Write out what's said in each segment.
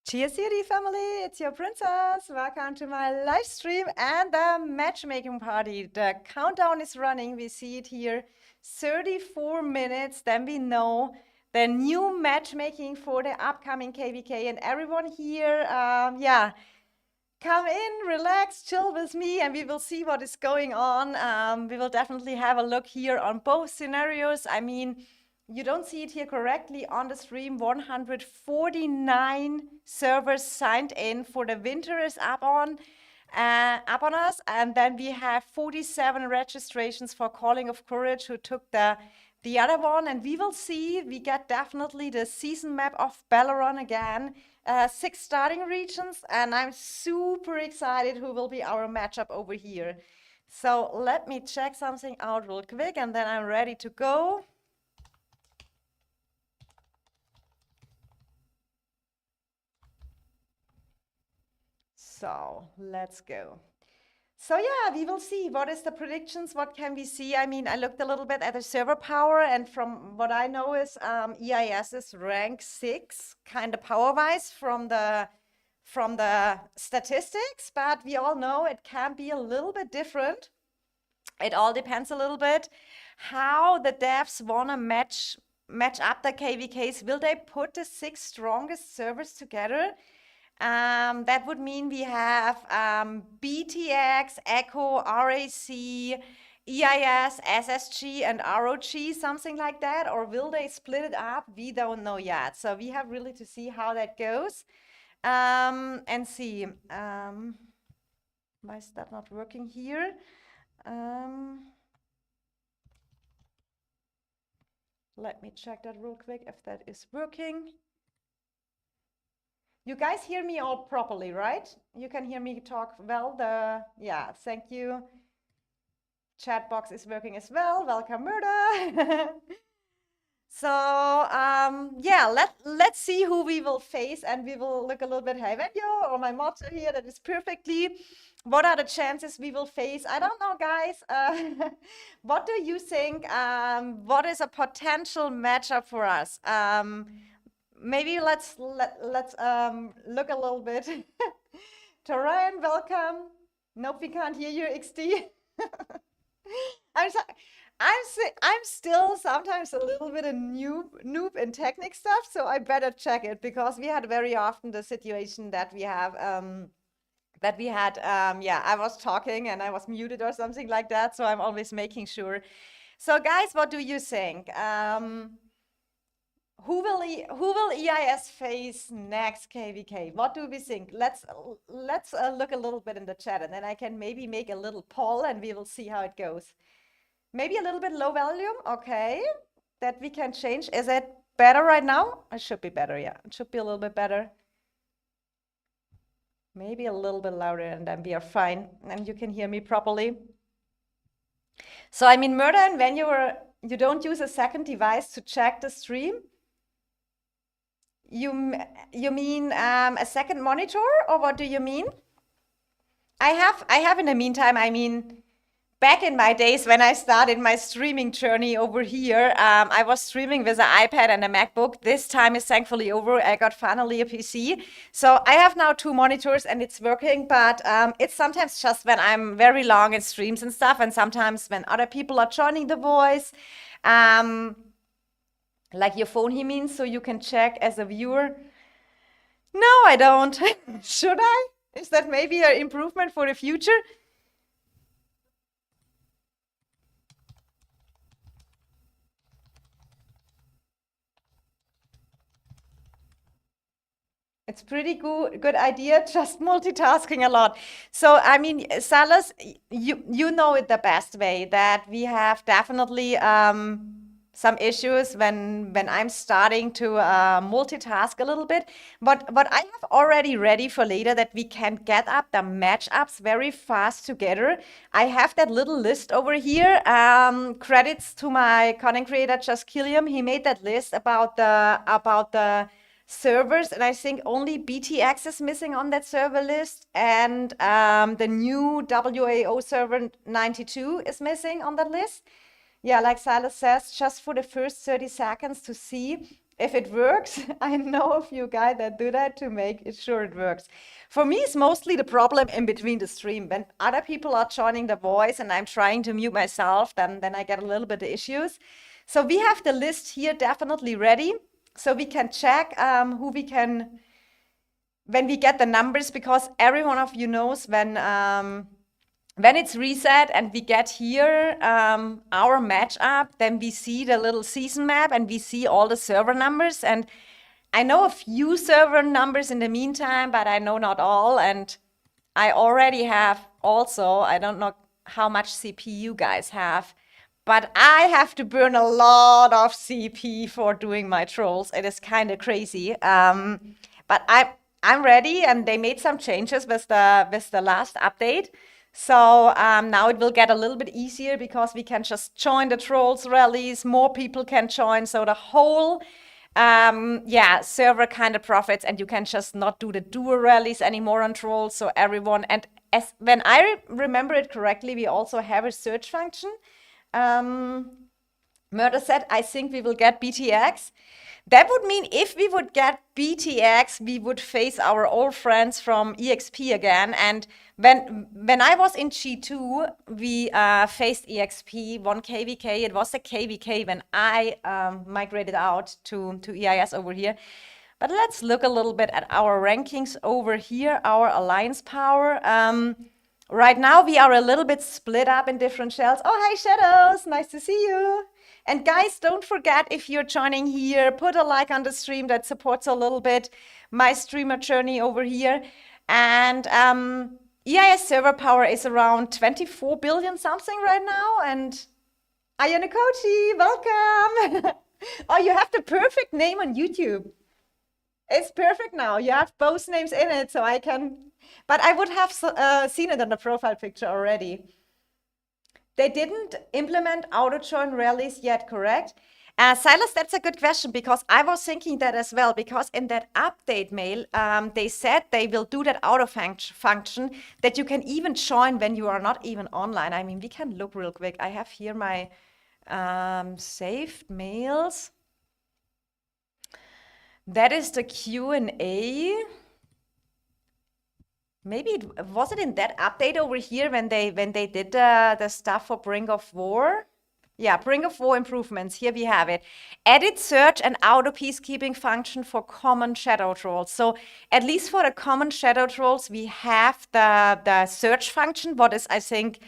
Cheers, CRD family, it's your princess. Welcome to my live stream and the matchmaking party. The countdown is running. We see it here, 34 minutes. Then we know the new matchmaking for the upcoming KVK. And everyone here, come in, relax, chill with me, and we will see what is going on. We will definitely have a look here on both scenarios. I mean, you don't see it here correctly on the stream. 149 servers signed in for the winter is up on us, and then we have 47 registrations for Calling of Courage who took the other one, and we will see. We get definitely the season map of Belleron again. 6 starting regions, and I'm super excited who will be our matchup over here. So let me check something out real quick, and then I'm ready to go. So let's go. So yeah, we will see. What is the predictions? What can we see? I mean, I looked a little bit at the server power, and from what I know is EIS is rank 6, kind of power-wise from the statistics, but we all know it can be a little bit different. It all depends a little bit how the devs want to match up the KVKs. Will they put the 6 strongest servers together? That would mean we have BTX, Echo, RAC, EIS, SSG, and ROG, something like that. Or will they split it up? We don't know yet. So we have really to see how that goes. And see. Why is that not working here? Let me check that real quick if that is working. You guys hear me all properly, right? You can hear me talk well. Yeah, thank you. Chat box is working as well. Welcome, Murda. So yeah, let's see who we will face, and we will look a little bit. Hey, Venyo, or my mods are here. That is perfectly. What are the chances we will face? I don't know, guys. What do you think? What is a potential matchup for us? Maybe let's look a little bit. Torian, welcome. Nope, we can't hear you, XD. I'm still sometimes a little bit a noob in technic stuff, so I better check it, because we had very often the situation that we have I was talking and I was muted or something like that, so I'm always making sure. So guys, what do you think? Who will EIS face next KVK? What do we think? Let's look a little bit in the chat, and then I can maybe make a little poll and we will see how it goes. Maybe a little bit low volume, okay, that we can change. Is it better right now? It should be better, yeah. It should be a little bit better. Maybe a little bit louder, and then we are fine, and you can hear me properly. So I mean, Murder, and when you don't use a second device to check the stream, you mean a second monitor, or what do you mean? I have in the meantime, I mean, back in my days when I started my streaming journey over here, I was streaming with an iPad and a MacBook. This time is thankfully over. I got finally a PC. So I have now 2 monitors and it's working, but it's sometimes just when I'm very long in streams and stuff, and sometimes when other people are joining the voice. Like your phone, he means, so you can check as a viewer. No, I don't. Should I? Is that maybe an improvement for the future? It's pretty good idea, just multitasking a lot. So, I mean, Salas, you know it the best way, that we have definitely some issues when I'm starting to multitask a little bit. But I have already ready for later that we can get up the matchups very fast together. I have that little list over here. Credits to my content creator, Just Killiam. He made that list about the servers, and I think only BTX is missing on that server list, and the new WAO server 92 is missing on that list. Yeah, like Silas says, just for the first 30 seconds to see if it works. I know a few guys that do that to make it sure it works. For me, it's mostly the problem in between the stream. When other people are joining the voice and I'm trying to mute myself, then I get a little bit of issues. So we have the list here definitely ready. So we can check who we can, when we get the numbers, because every one of you knows when it's reset and we get here our match up, then we see the little season map and we see all the server numbers. And I know a few server numbers in the meantime, but I know not all. And I already have also, I don't know how much CP you guys have, but I have to burn a lot of CP for doing my trolls. It is kind of crazy. But I'm ready, and they made some changes with the last update. So now it will get a little bit easier because we can just join the trolls rallies. More people can join, so the whole server kind of profits, and you can just not do the duo rallies anymore on trolls. So everyone, and as when I remember it correctly, we also have a search function. Murder said, I think we will get BTX. That would mean if we would get BTX, we would face our old friends from EXP again. And when I was in G2, we faced EXP 1 KVK. It was a KVK when I migrated out to EIS over here. But let's look a little bit at our rankings over here, our alliance power. Right now, we are a little bit split up in different shells. Oh, hi, Shadows. Nice to see you. And guys, don't forget, if you're joining here, put a like on the stream. That supports a little bit my streamer journey over here. And EIS server power is around 24 billion something right now. And Ayana Kochi, welcome. Oh, you have the perfect name on YouTube. It's perfect now. You have both names in it, so I can... But I would have seen it on the profile picture already. They didn't implement auto-join rallies yet, correct? Silas, that's a good question, because I was thinking that as well, because in that update mail, they said they will do that auto function that you can even join when you are not even online. I mean, we can look real quick. I have here my saved mails. That is the Q&A. Maybe was it in that update over here when they did the stuff for Brink of War? Yeah, Brink of War improvements. Here we have it. Edit search and auto peacekeeping function for common shadow trolls. So at least for the common shadow trolls, we have the search function. What is, I think,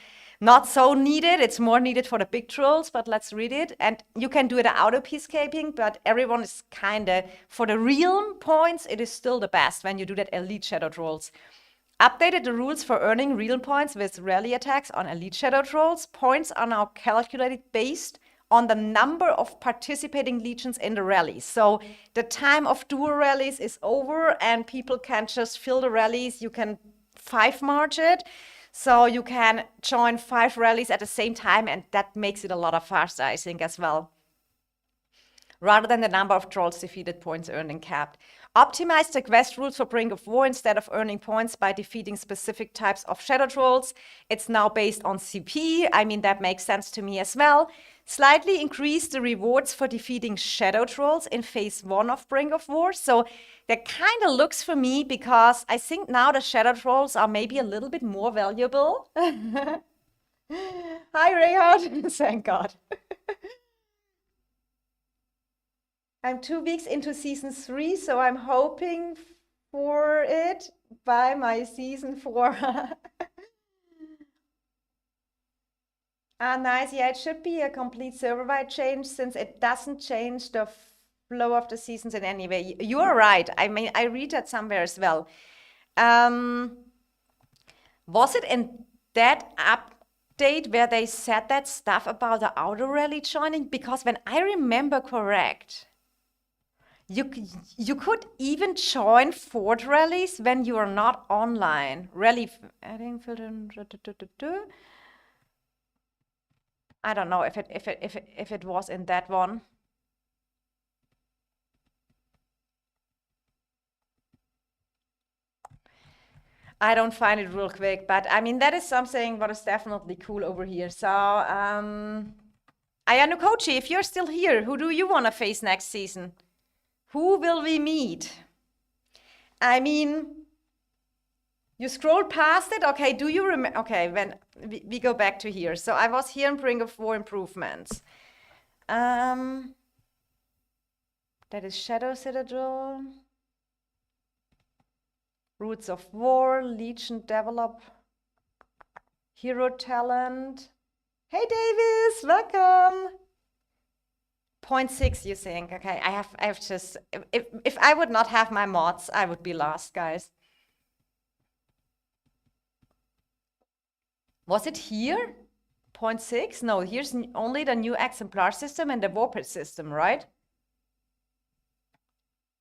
not so needed. It's more needed for the big trolls, but let's read it. And you can do the auto peacekeeping, but everyone is kind of, for the realm points, it is still the best when you do that elite shadow trolls. Updated the rules for earning realm points with rally attacks on elite shadow trolls. Points are now calculated based on the number of participating legions in the rallies. So the time of duo rallies is over and people can just fill the rallies. You can 5-march it. So you can join 5 rallies at the same time, and that makes it a lot faster, I think, as well. Rather than the number of trolls defeated, points earned and capped. Optimize the quest rules for Brink of War. Instead of earning points by defeating specific types of shadow trolls, it's now based on CP. I mean, that makes sense to me as well. Slightly increase the rewards for defeating shadow trolls in phase 1 of Brink of War. So that kind of looks for me, because I think now the shadow trolls are maybe a little bit more valuable. Hi, Rayhard. Thank God. I'm 2 weeks into season 3, so I'm hoping for it by my season 4. Nice. Yeah, it should be a complete server-wide change, since it doesn't change the flow of the seasons in any way. You are right. I mean, I read that somewhere as well. Was it in that update where they said that stuff about the auto rally joining? Because when I remember correct, you could even join Fort rallies when you are not online. Rally adding filter. I don't know if it was in that one. I don't find it real quick, but I mean, that is something what is definitely cool over here. So, Ayano Kochi, if you're still here, who do you want to face next season? Who will we meet? I mean, you scroll past it. Okay, do you remember? Okay, when we go back to here. So I was here in Bring of War Improvements. That is Shadow Citadel. Roots of War, Legion Develop, Hero Talent. Hey Davis, welcome. 0.6 you think? Okay, I have just, if I would not have my mods, I would be lost, guys. Was it here? 0.6? No, here's only the new exemplar system and the warped system, right?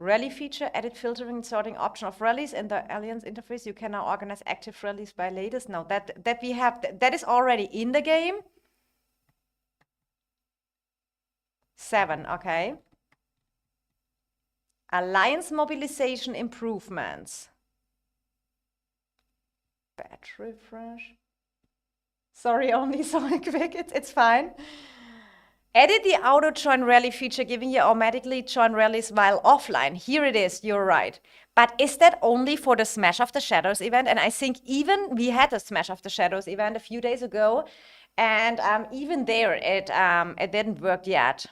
Rally feature, edit filtering and sorting option of rallies in the Alliance interface. You can now organize active rallies by latest. No, that we have, that is already in the game. 7, okay. Alliance mobilization improvements. Batch refresh. Sorry, only so quick, it's fine. Edit the auto join rally feature, giving you automatically join rallies while offline. Here it is, you're right. But is that only for the Smash of the Shadows event? And I think even we had a Smash of the Shadows event a few days ago, and even there it didn't work yet.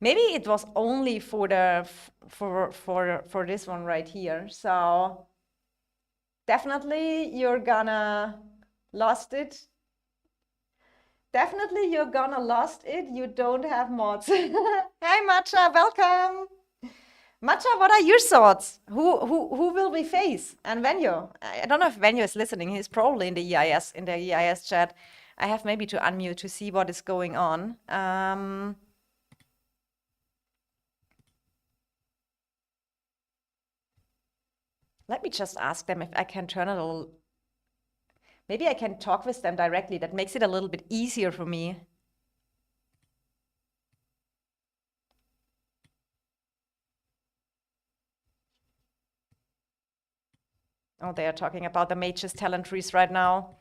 Maybe it was only for the for this one right here. So definitely you're gonna lost it. Definitely you're gonna lost it. You don't have mods. Hi Matcha, welcome. Matcha, what are your thoughts? Who will we face? And Venyo? I don't know if Venyo is listening. He's probably in the EIS chat. I have maybe to unmute to see what is going on. Let me just ask them if I can turn it a little. Maybe I can talk with them directly. That makes it a little bit easier for me. Oh, they are talking about the mage's talent trees right now.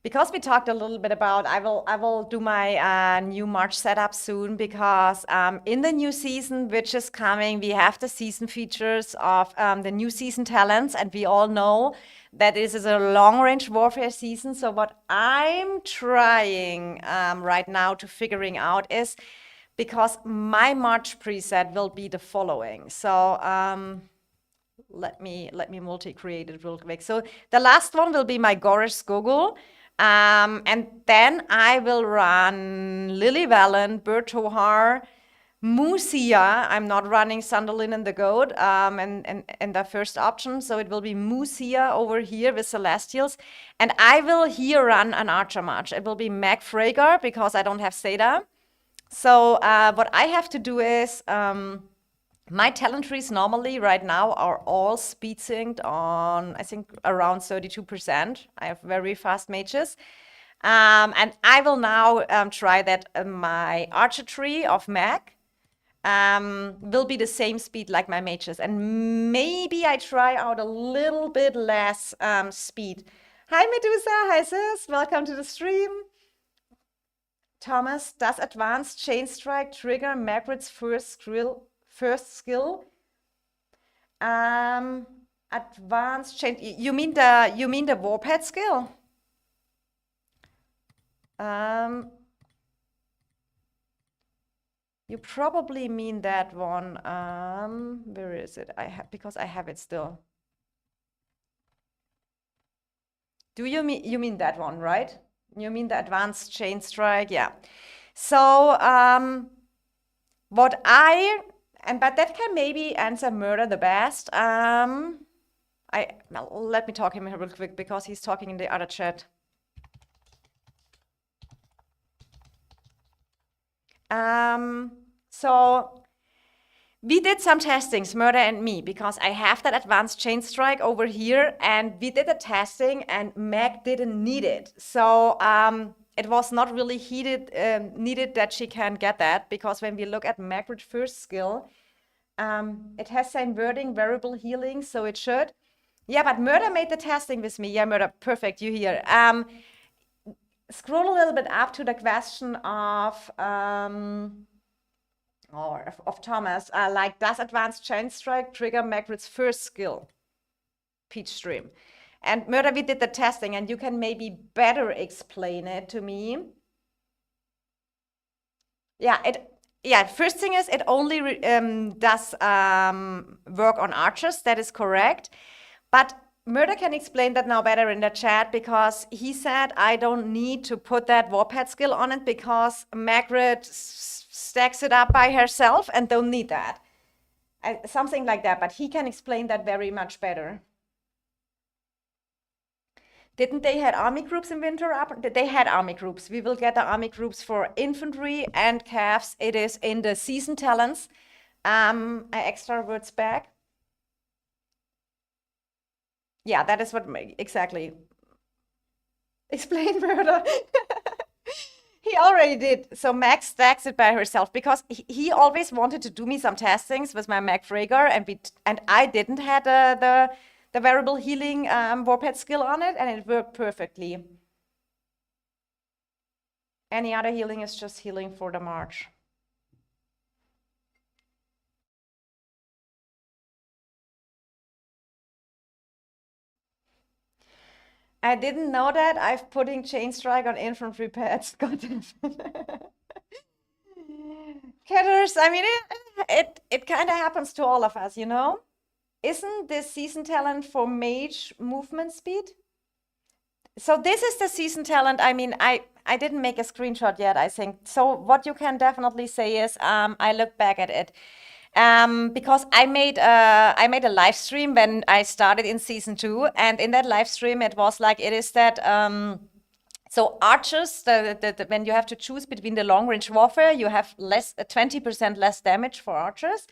Because we talked a little bit about, I will do my new March setup soon, because in the new season, which is coming, we have the season features of the new season talents, and we all know that this is a long-range warfare season. So what I'm trying right now to figuring out is, because my March preset will be the following. So let me multi-create it real quick. So the last one will be my Gorish Gogol. And then I will run Lily Valen, Bertohar, Musia. I'm not running Sunderlin and the Goat and the first option. So it will be Musia over here with Celestials. And I will here run an Archer March. It will be Meg Frager because I don't have Seda. So what I have to do is, my talent trees normally right now are all speed synced on, I think, around 32%. I have very fast mages. And I will now try that my archer tree of Mag will be the same speed like my mages. And maybe I try out a little bit less speed. Hi Medusa, hi sis, welcome to the stream. Thomas, does advanced chain strike trigger Margaret's first skill? Advanced chain. You mean the warped skill? You probably mean that one. Where is it? Because I have it still. Do you mean that one, right? You mean the advanced chain strike? Yeah. So but that can maybe answer murder the best. Let me talk him real quick because he's talking in the other chat. So we did some testings, Murder and me, because I have that advanced chain strike over here, and we did the testing, and Meg didn't need it. So it was not really needed that she can get that, because when we look at Margaret's first skill, it has same wording, variable healing, so it should. Yeah, but Murder made the testing with me. Yeah, Murder, perfect, you here. scroll a little bit up to the question of Thomas, like, does advanced chain strike trigger Magritte's first skill? Peach stream. And Murder, we did the testing, and you can maybe better explain it to me. Yeah, first thing is it only does work on archers. That is correct. But Murder can explain that now better in the chat, because he said I don't need to put that warphead skill on it because Magritte stacks it up by herself and don't need that. Something like that, but he can explain that very much better. Didn't they had army groups in winter up? They had army groups. We will get the army groups for infantry and calves. It is in the season talents. Extra words back. Yeah, that is what exactly. Explain Murder. He already did. So Meg stacks it by herself because he always wanted to do me some testings with my Meg Frigger, and I didn't have the variable healing warphead skill on it, and it worked perfectly. Any other healing is just healing for the march. I didn't know that. I've putting chain strike on infantry pets. God damn it. Catters, I mean, it kind of happens to all of us, you know? Isn't this season talent for mage movement speed? So this is the season talent. I mean, I didn't make a screenshot yet, I think. So what you can definitely say is I look back at it. Because I made a live stream when I started in season 2, and in that live stream it was like, it is that so archers, when you have to choose between the long range warfare, you have 20% less damage for archers,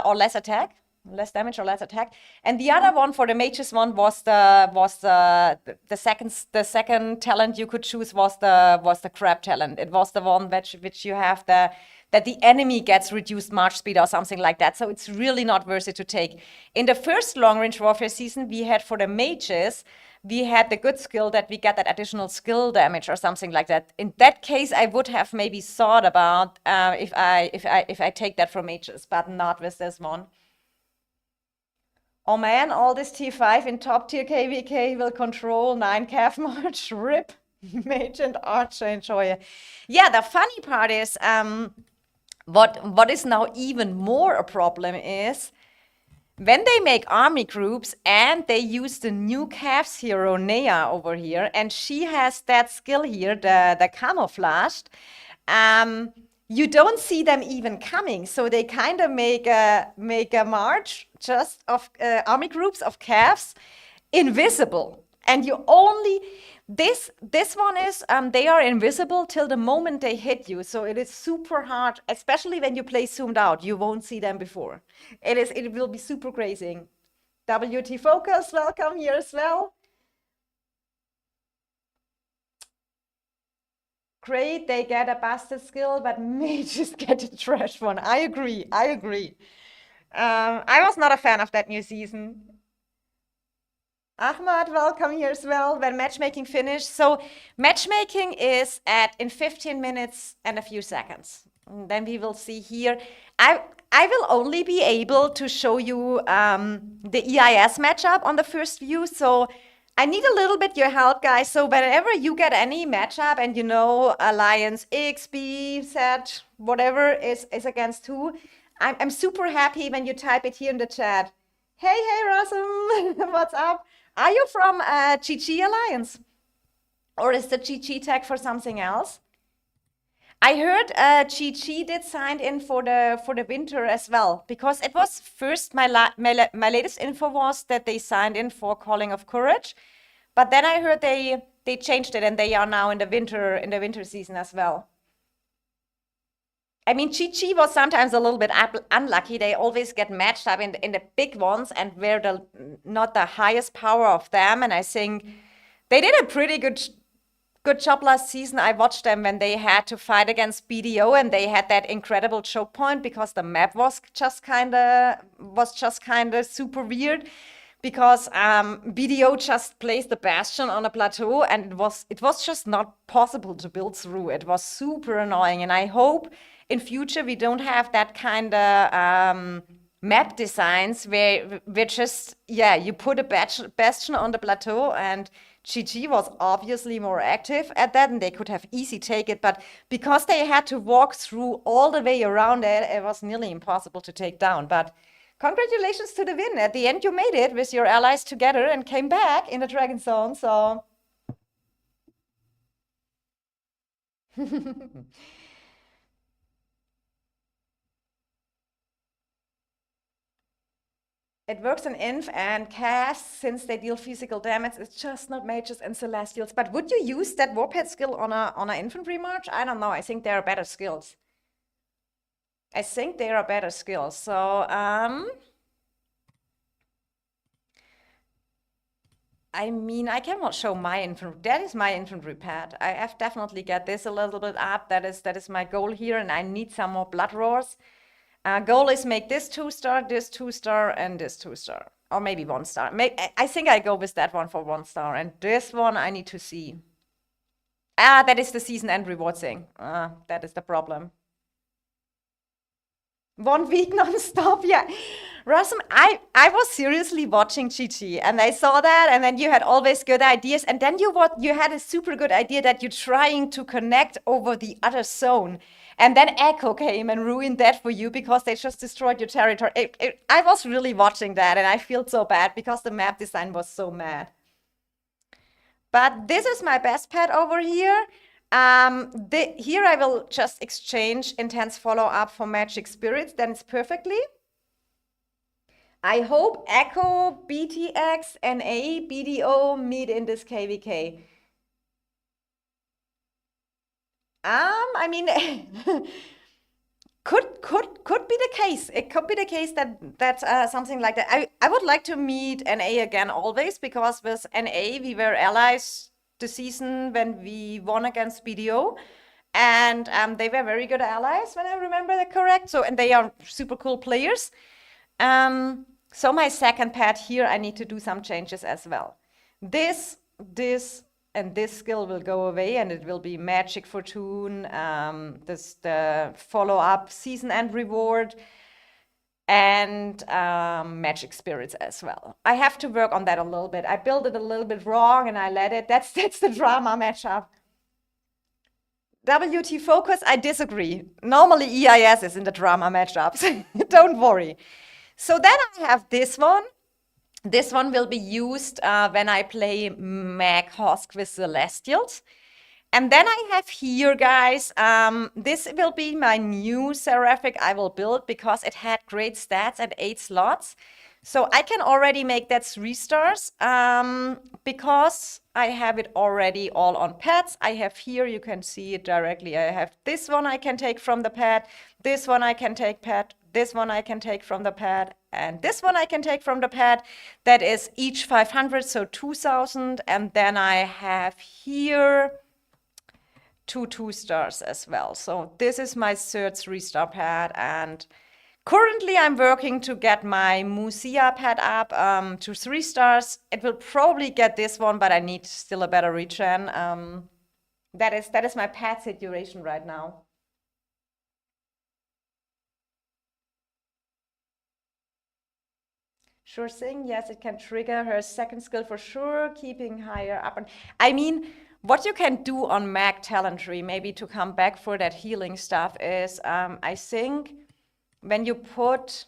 or less attack. Less damage or less attack, and the other one for the mages one was the second talent you could choose was the crab talent. It was the one which you have that the enemy gets reduced march speed or something like that. So it's really not worth it to take. In the first long range warfare season, we had for the mages, we had the good skill that we get that additional skill damage or something like that. In that case, I would have maybe thought about if I take that for mages, but not with this one. Oh man, all this T5 in top tier KVK will control 9 calf march. Rip. Mage and archer, enjoy it. Yeah, the funny part is, what is now even more a problem is when they make army groups and they use the new calves hero Nea over here, and she has that skill here, the camouflaged, you don't see them even coming. So they kind of make a march just of army groups of calves invisible. And you only, this one is, they are invisible till the moment they hit you. So it is super hard, especially when you play zoomed out. You won't see them before. It will be super crazy. WT Focus, welcome here as well. Great, they get a bastard skill, but mages get a trash one. I agree. I was not a fan of that new season. Ahmad, welcome here as well. When matchmaking finished. So matchmaking is in 15 minutes and a few seconds. And then we will see here. I will only be able to show you the EIS matchup on the first view. So I need a little bit your help, guys. So whenever you get any matchup and you know Alliance X, B, Z, whatever is against who, I'm super happy when you type it here in the chat. Hey, Rasum, what's up? Are you from GG Alliance? Or is the GG tag for something else? I heard GG did sign in for the winter as well, because it was first my latest info was that they signed in for Calling of Courage, but then I heard they changed it and they are now in the winter season as well. I mean, GG was sometimes a little bit unlucky. They always get matched up in the big ones and were not the highest power of them. And I think they did a pretty good job last season. I watched them when they had to fight against BDO and they had that incredible choke point because the map was just kind of super weird. because BDO just placed the bastion on a plateau, and it was just not possible to build through. It was super annoying, and I hope in future we don't have that kind of map designs where just, yeah, you put a bastion on the plateau, and GG was obviously more active at that, and they could have easy take it, but because they had to walk through all the way around it, it was nearly impossible to take down. But congratulations to the win. At the end, you made it with your allies together and came back in the Dragon Zone, so... It works on Inf and Cast since they deal physical damage. It's just not mages and celestials. But would you use that Warphead skill on a infantry march? I don't know. I think there are better skills. I think there are better skills. So, I mean, I cannot show my infantry. That is my infantry pad. I have definitely get this a little bit up. That is my goal here, and I need some more blood roars. Goal is make this 2-star, this 2-star, and this 2-star. Or maybe 1-star. I think I go with that one for 1-star. And this one I need to see. That is the season end reward thing. That is the problem. 1 week non-stop, yeah. Rasm, I was seriously watching GT, and I saw that, and then you had always good ideas, and then you had a super good idea that you're trying to connect over the other zone. And then Echo came and ruined that for you because they just destroyed your territory. I was really watching that, and I feel so bad because the map design was so mad. But this is my best pet over here. Here I will just exchange Intense Follow-Up for Magic Spirits, then it's perfectly. I hope Echo, BTX, NA, BDO meet in this KVK. I mean, could be the case. It could be the case that something like that. I would like to meet NA again always, because with NA we were allies the season when we won against BDO, and they were very good allies when I remember that correct. So, and they are super cool players. So my second pad here, I need to do some changes as well. This, and this skill will go away, and it will be Magic Fortune, the follow-up season end reward, and Magic Spirits as well. I have to work on that a little bit. I built it a little bit wrong, and I let it. That's the drama matchup. WT Focus, I disagree. Normally EIS is in the drama matchups. Don't worry. So then I have this one. This one will be used when I play Mag Hosk with Celestials. And then I have here, guys, this will be my new Seraphic I will build because it had great stats and 8 slots. So I can already make that 3 stars because I have it already all on pads. I have here, you can see it directly. I have this one I can take from the pad, this one I can take pad, this one I can take from the pad, and this one I can take from the pad. That is each 500, so 2,000. And then I have here 2 2-stars as well. So this is my third 3-star pad, and currently I'm working to get my Musia pad up to 3 stars. It will probably get this one, but I need still a better regen. That is my pad situation right now. Sure thing, yes, it can trigger her second skill for sure, keeping higher up. And I mean, what you can do on Mag Talent Tree, maybe to come back for that healing stuff, is I think when you put,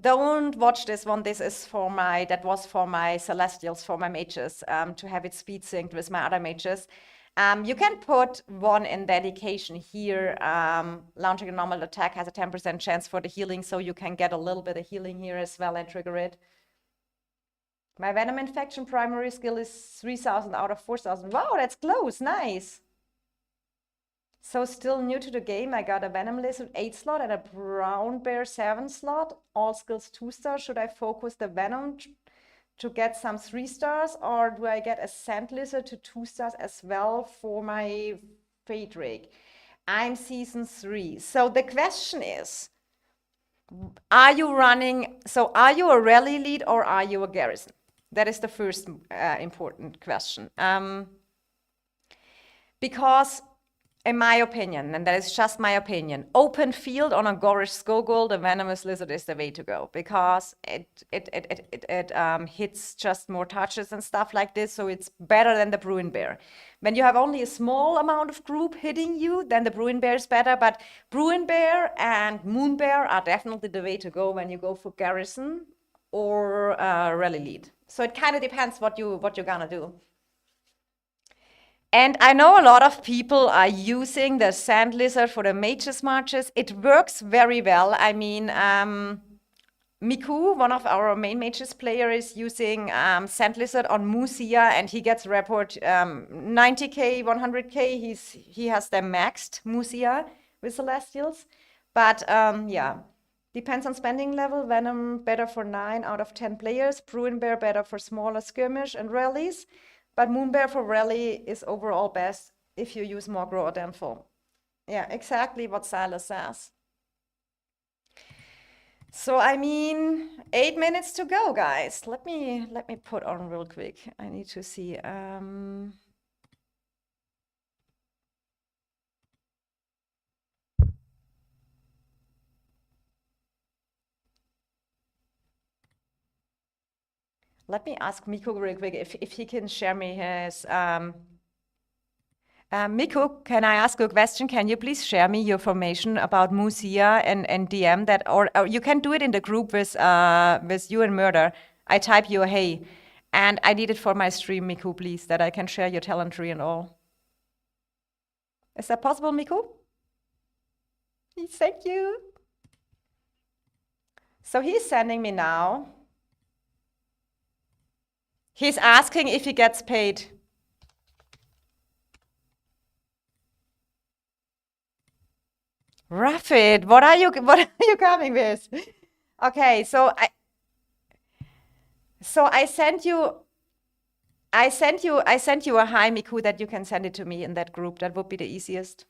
don't watch this one, this is for my, that was for my Celestials, for my mages, to have it speed synced with my other mages. You can put one in dedication here. Launching a normal attack has a 10% chance for the healing, so you can get a little bit of healing here as well and trigger it. My Venom Infection primary skill is 3,000 out of 4,000. Wow, that's close, nice. So still new to the game, I got a Venom Lizard 8 slot and a Brown Bear 7 slot. All skills 2 stars. Should I focus the Venom to get some 3 stars, or do I get a Sand Lizard to 2 stars as well for my Fate Drake? I'm season 3. So the question is, are you running, so are you a rally lead or are you a garrison? That is the first important question. Because in my opinion, and that is just my opinion, open field on a Gorish Skogul, the venomous lizard is the way to go, because it hits just more touches and stuff like this, so it's better than the Bruin Bear. When you have only a small amount of group hitting you, then the Bruin Bear is better, but Bruin Bear and Moon Bear are definitely the way to go when you go for garrison or rally lead. So it kind of depends what you're gonna do. And I know a lot of people are using the sand lizard for the mages marches. It works very well. I mean, Miku, one of our main mages player, is using sand lizard on Musia, and he gets report 90k, 100k. He has them maxed, Musia, with Celestials. But yeah, depends on spending level. Venom better for 9 out of 10 players. Bruin Bear better for smaller skirmish and rallies. But Moon Bear for rally is overall best if you use more grow or downfall. Yeah, exactly what Silas says. So I mean, 8 minutes to go, guys. Let me put on real quick. I need to see. Let me ask Miko real quick if he can share me his. Miko, can I ask you a question? Can you please share me your information about Musia and DM that, or you can do it in the group with you and Murder. I type you a hey, and I need it for my stream, Miko, please, that I can share your talent tree and all. Is that possible, Miko? Thank you. So he's sending me now. He's asking if he gets paid. Rafid, what are you coming with? Okay, so I sent you a hi, Miku, that you can send it to me in that group. That would be the easiest.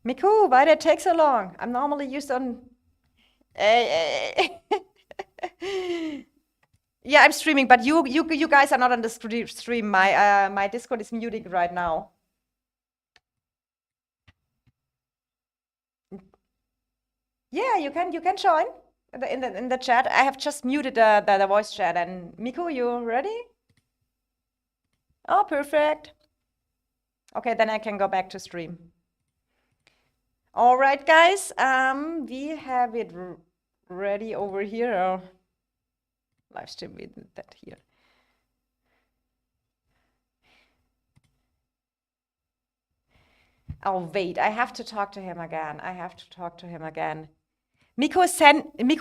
Miku, why did it take so long? I'm normally used on. Yeah, I'm streaming, but you guys are not on the stream. My Discord is muting right now. Yeah, you can join in the chat. I have just muted the voice chat. And Miku, you ready? Oh, perfect. Okay, then I can go back to stream. All right, guys. We have it ready over here. Oh, live stream with that here. Oh, wait, I have to talk to him again. Miko, send me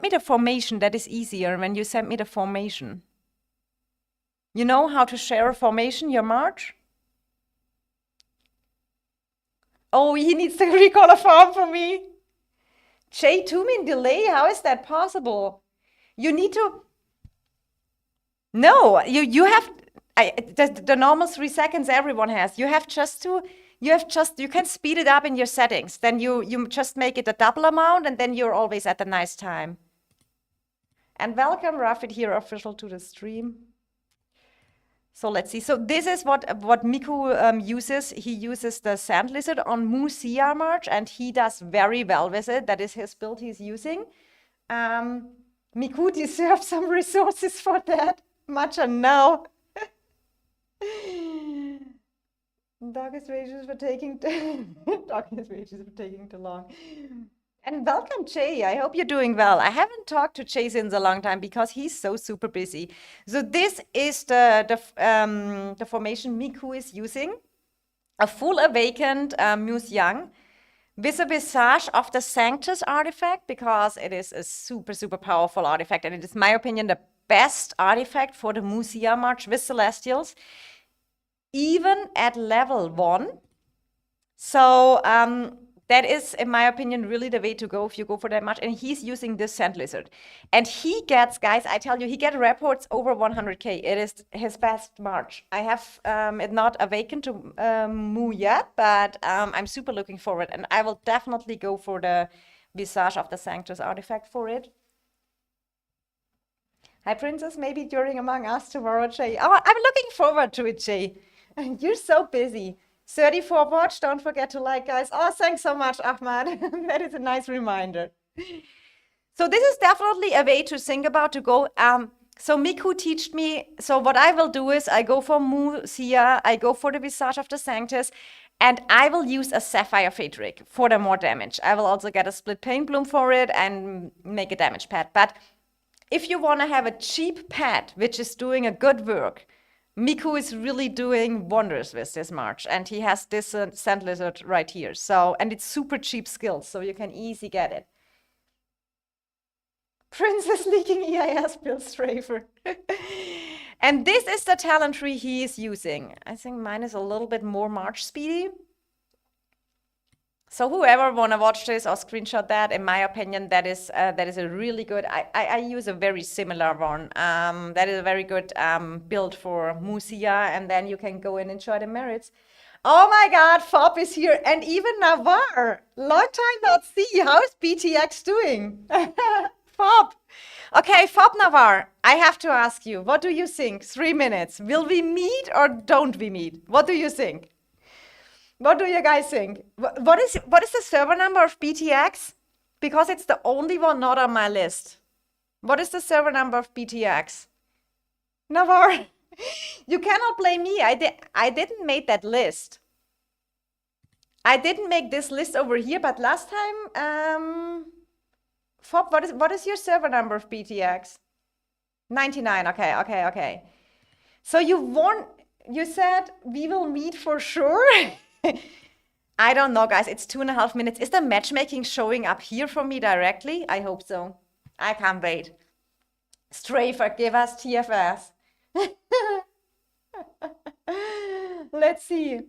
the formation. That is easier when you send me the formation. You know how to share a formation, your march? Oh, he needs to recall a form for me. Jay, 2-min delay? How is that possible? You need to... No, you have... the normal 3 seconds everyone has. You can speed it up in your settings. Then you just make it a double amount, and then you're always at a nice time. And welcome, Rafid here, official to the stream. So let's see. So this is what Miku uses. He uses the Sand Lizard on Musia March, and he does very well with it. That is his build he's using. Miku deserves some resources for that. Much and now. Darkest Rages for taking too long. And welcome, Jay. I hope you're doing well. I haven't talked to Jay since a long time because he's so super busy. So this is the formation Miku is using. A full awakened Muse Young with a visage of the Sanctus artifact, because it is a super, super powerful artifact. And it is, in my opinion, the best artifact for the Musia March with Celestials, even at level 1. So That is, in my opinion, really the way to go if you go for that match. And he's using this Sand Lizard. And he gets, guys, I tell you, he gets reports over 100K. It is his best March. I have it not awakened to Moo yet, but I'm super looking forward. And I will definitely go for the Visage of the Sanctus artifact for it. Hi, Princess. Maybe during Among Us tomorrow, Jay. Oh, I'm looking forward to it, Jay. You're so busy. 34 watch. Don't forget to like, guys. Oh, thanks so much, Ahmad. That is a nice reminder. So this is definitely a way to think about to go. So Miku taught me. So what I will do is I go for Musia, I go for the Visage of the Sanctus, and I will use a Sapphire Phaedric for the more damage. I will also get a Split Pain Bloom for it and make a damage pad. But if you want to have a cheap pad, which is doing a good work, Miku is really doing wonders with this March. And he has this Sand Lizard right here. So, and it's super cheap skills, so you can easy get it. Princess leaking EIS Bill Strafer. And this is the talent tree he is using. I think mine is a little bit more March speedy. So whoever want to watch this or screenshot that, in my opinion, that is a really good. I use a very similar one. That is a very good build for Musia, and then you can go in and enjoy the merits. Oh my God, Fob is here, and even Navarre. Long time not see. How's BTX doing? Fob. Okay, Fob Navarre, I have to ask you, what do you think? 3 minutes. Will we meet or don't we meet? What do you think? What do you guys think? What is the server number of BTX? Because it's the only one not on my list. What is the server number of BTX? Navarre, you cannot blame me. I didn't make that list. I didn't make this list over here, but last time, Fob, what is your server number of BTX? 99. Okay. So you said we will meet for sure. I don't know, guys. It's 2.5 minutes. Is the matchmaking showing up here for me directly? I hope so. I can't wait. Strafer, give us TFS. Let's see.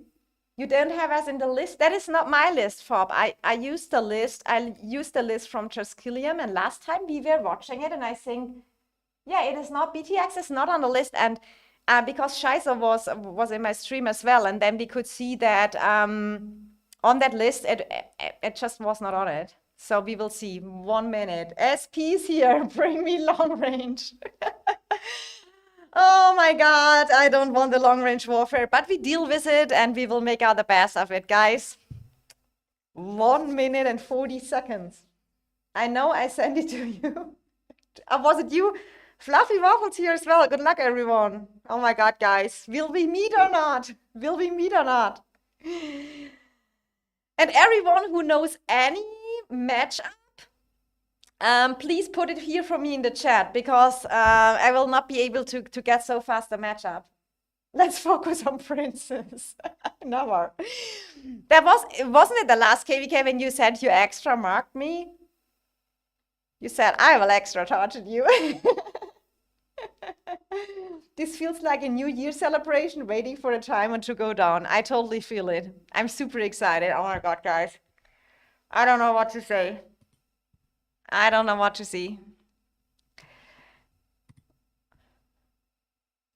You don't have us in the list? That is not my list, Fob. I used the list. I used the list from Triskelium, and last time we were watching it, and I think, yeah, it is not. BTX is not on the list, and because Scheiße was in my stream as well, and then we could see that on that list, it just was not on it. So we will see. 1 minute. SP's here. Bring me long range. Oh my God, I don't want the long range warfare, but we deal with it and we will make out the best of it, guys. 1 minute and 40 seconds. I know I sent it to you. Was it you? Fluffy Waffles here as well. Good luck, everyone. Oh my God, guys. Will we meet or not? Will we meet or not? And everyone who knows any matchup, please put it here for me in the chat, because I will not be able to get so fast a matchup. Let's focus on Princess. Never. Wasn't it the last KVK when you said you extra marked me? You said, I will extra target you. This feels like a New Year celebration waiting for the timer to go down. I totally feel it. I'm super excited. Oh my God, guys. I don't know what to say. I don't know what to see.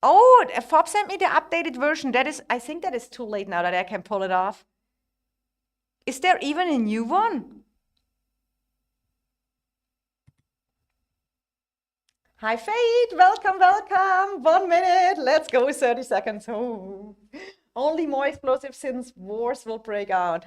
Oh, Fob sent me the updated version. I think that is too late now that I can pull it off. Is there even a new one? Hi, Fade. Welcome. 1 minute. Let's go. 30 seconds. Oh. Only more explosive since wars will break out.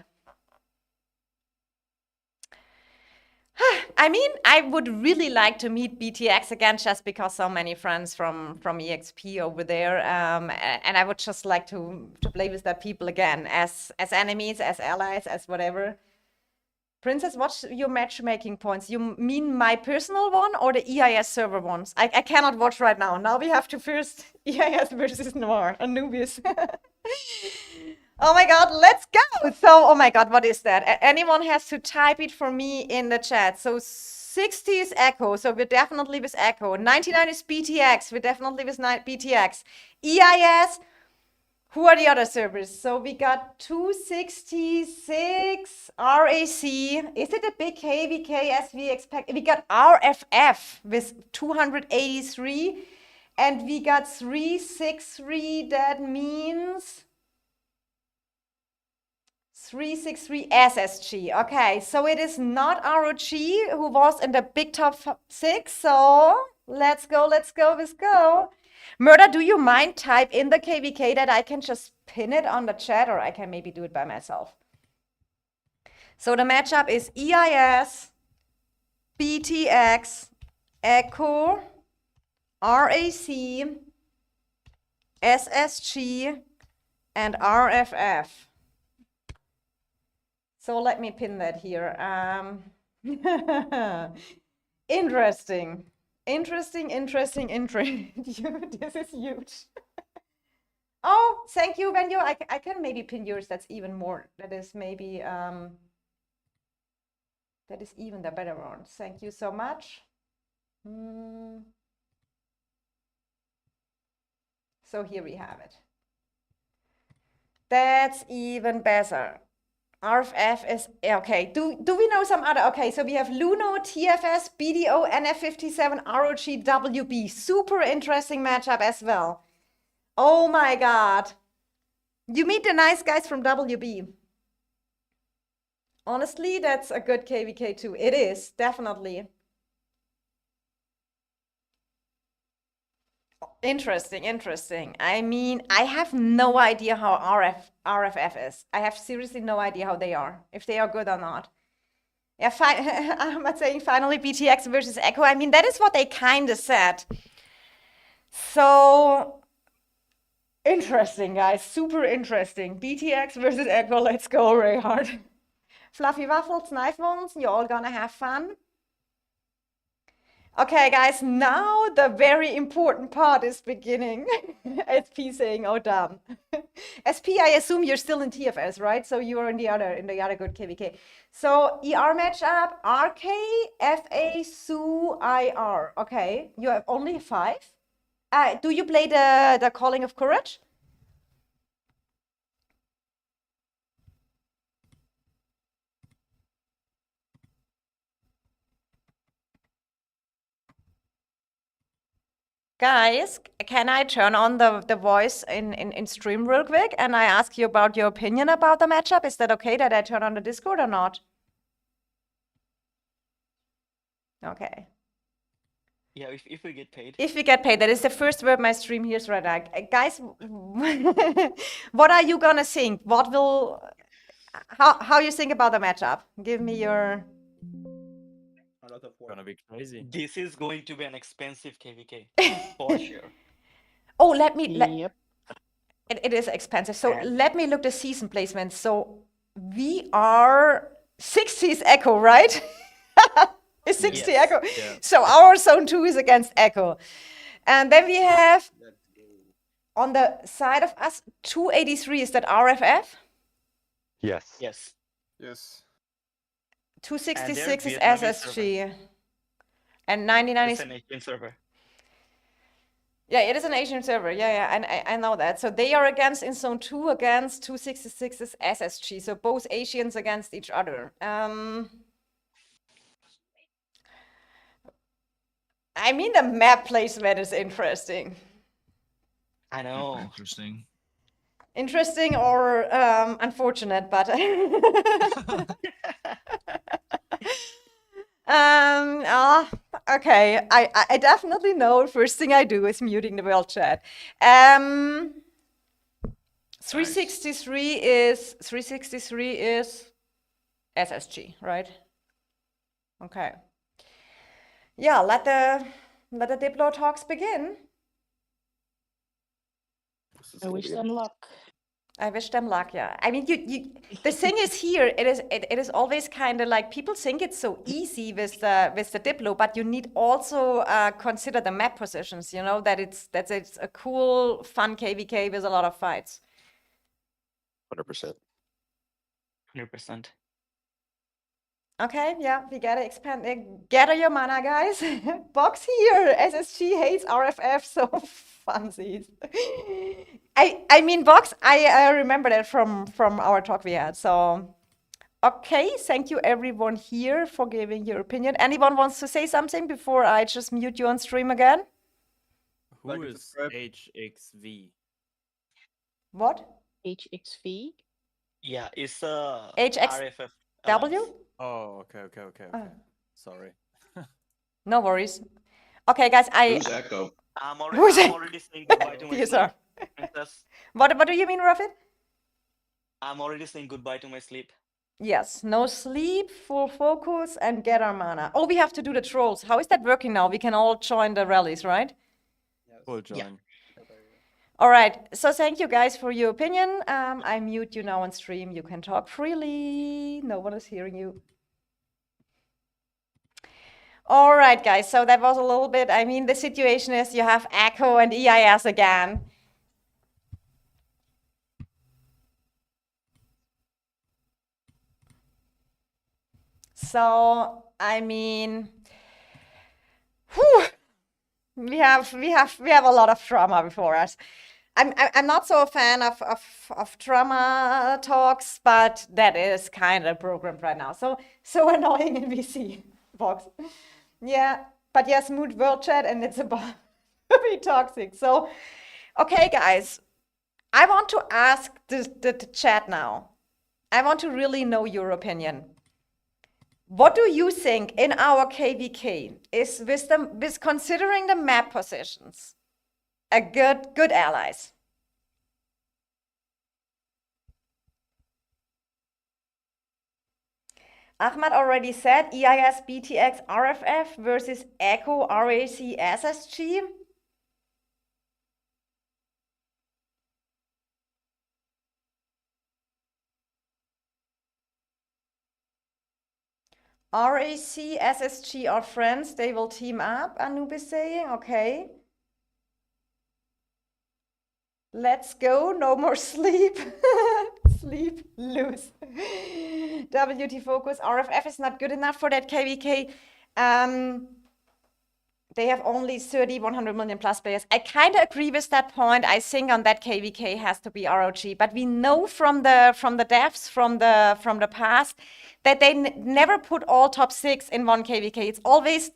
I mean, I would really like to meet BTX again, just because so many friends from EXP over there, and I would just like to play with that people again, as enemies, as allies, as whatever. Princess, what's your matchmaking points? You mean my personal one or the EIS server ones? I cannot watch right now. Now we have to first EIS versus Noir, Anubis. Oh my God, let's go. So, oh my God, what is that? Anyone has to type it for me in the chat. So 60 is Echo, so we're definitely with Echo. 99 is BTX, we're definitely with BTX. EIS, who are the other servers? So we got 266, RAC. Is it a big KVK as we expect? We got RFF with 283 and we got 363. That means 363 SSG. Okay, so it is not ROG who was in the big top 6. So let's go. Murder, do you mind type in the KVK that I can just pin it on the chat, or I can maybe do it by myself? So the matchup is EIS, BTX, Echo, RAC, SSG, and RFF. So let me pin that here. Interesting. This is huge. Oh, thank you, Venyo. I can maybe pin yours. That's even more. That is maybe, that is even the better one. Thank you so much. So here we have it. That's even better. RFF is, okay, do we know some other? Okay, so we have Luno, TFS, BDO, NF57, ROG, WB. Super interesting matchup as well. Oh my God. You meet the nice guys from WB. Honestly, that's a good KVK too. It is, definitely. Interesting. I mean, I have no idea how RFF is. I have seriously no idea how they are, if they are good or not. Yeah, I'm not saying finally BTX versus Echo. I mean, that is what they kind of said. So interesting, guys. Super interesting. BTX versus Echo. Let's go, Rayhard. Fluffy waffles, knife ones. You're all gonna have fun. Okay, guys, now the very important part is beginning. SP saying, oh, damn. SP, I assume you're still in TFS, right? So you are in the other good KVK. So ER matchup, RK, FA, SU, IR. Okay, you have only 5. Do you play the Calling of Courage? Guys, can I turn on the voice in stream real quick and I ask you about your opinion about the matchup? Is that okay that I turn on the Discord or not? Okay. Yeah, if we get paid. If we get paid, that is the first word my stream hears right now. Guys, what are you gonna think? How you think about the matchup? Give me your... A lot of work. Gonna be crazy. This is going to be an expensive KVK for sure. Oh, Yep. It is expensive. So And- let me look the season placement. So we are 60s Echo, right? It's 60 Yes. Echo. Yeah. So our zone 2 is against Echo. And then we have Let's go. on the side of us 283. Is that RFF? Yes. Yes. Yes. 266 is Vietnamese SSG. And 99 It's is... an Asian server. Yeah, it is an Asian server. Yeah, and I know that. So they are against in zone 2 against 266 is SSG. So both Asians against each other. I mean, the map placement is interesting. I know. Interesting. Interesting or unfortunate, but okay. I definitely know. First thing I do is muting the world chat. 363 is SSG, right? Okay. Yeah, let the Diplo talks begin. This is I gonna wish be them luck. I wish them luck, yeah. I mean, the thing is here, it is always kind of like people think it's so easy with the Diplo, but you need also consider the map positions, you know, that it's a cool, fun KVK with a lot of fights. 100%. 100%. Okay, yeah, we gotta expand. Gather your mana, guys. Box here. SSG hates RFF, so funsies. I mean, Box. I remember that from our talk we had. So Okay, thank you everyone here for giving your opinion. Anyone wants to say something before I just mute you on stream again? Who Like to is subscribe. HXV? What? HXV? Yeah, it's HX RFF W? alliance. Oh, okay. Sorry. No worries. Okay, guys, Who's Echo? I'm Who's it? already saying goodbye to my Yes, sleep, sir. princess. What do you mean, Rafid? I'm already saying goodbye to my sleep. Yes, no sleep, full focus, and get our mana. Oh, we have to do the trolls. How is that working now? We can all join the rallies, right? Yes. Full join. All right. So thank you guys for your opinion. I mute you now on stream. You can talk freely. No one is hearing you. All right, guys. So that was a little bit. I mean, the situation is you have Echo and EIS again. So I mean, whew, we have a lot of drama before us. I'm not so a fan of drama talks, but that is kind of programmed right now. So annoying in VC box. Yeah, but yes, mood world chat, and it's about to be toxic. So, okay, guys, I want to ask the chat now. I want to really know your opinion. What do you think in our KVK is with considering the map positions a good allies? Ahmad already said EIS, BTX, RFF versus Echo, RAC, SSG. RAC, SSG are friends. They will team up, Anub is saying. Okay. Let's go. No more sleep. Sleep, lose. WT focus. RFF is not good enough for that KVK. They have only 30, 100 million plus players. I kind of agree with that point. I think on that KVK has to be ROG. But we know from the devs from the past that they never put all top 6 in one KVK. It's always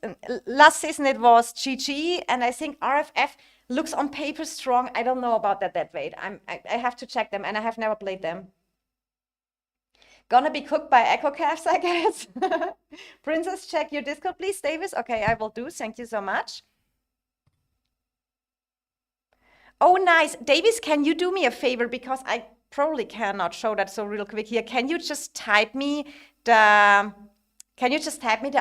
last season it was GG, and I think RFF looks on paper strong. I don't know about that weight. I have to check them, and I have never played them. Gonna be cooked by Echo Calves, I guess. Princess, check your Discord, please, Davis. Okay, I will do. Thank you so much. Oh, nice. Davis, can you do me a favor? Because I probably cannot show that so real quick here. Can you just type me the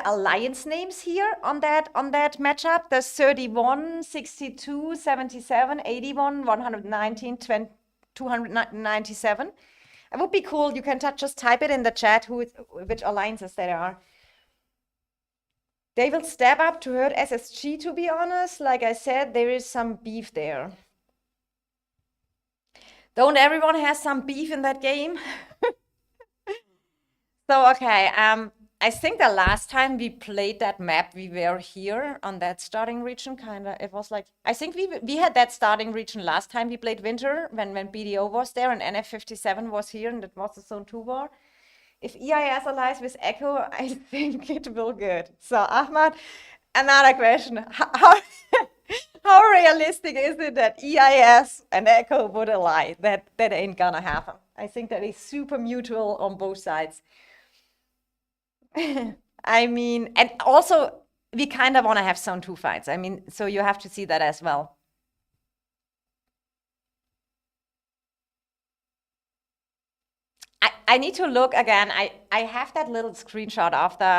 alliance names here on that matchup? The 31, 62, 77, 81, 119, 20, 297. It would be cool. You can just type it in the chat which alliances there are. They will step up to hurt SSG, to be honest. Like I said, there is some beef there. Don't everyone has some beef in that game? So, okay, I think the last time we played that map, we were here on that starting region, it was like, I think we had that starting region last time we played Winter, when BDO was there and NF57 was here, and it was the Zone 2 war. If EIS allies with Echo, I think it will good. So, Ahmad, another question. How realistic is it that EIS and Echo would ally? That ain't gonna happen. I think that is super mutual on both sides. I mean, and also we kind of want to have Zone 2 fights. I mean, so you have to see that as well. I need to look again. I have that little screenshot of the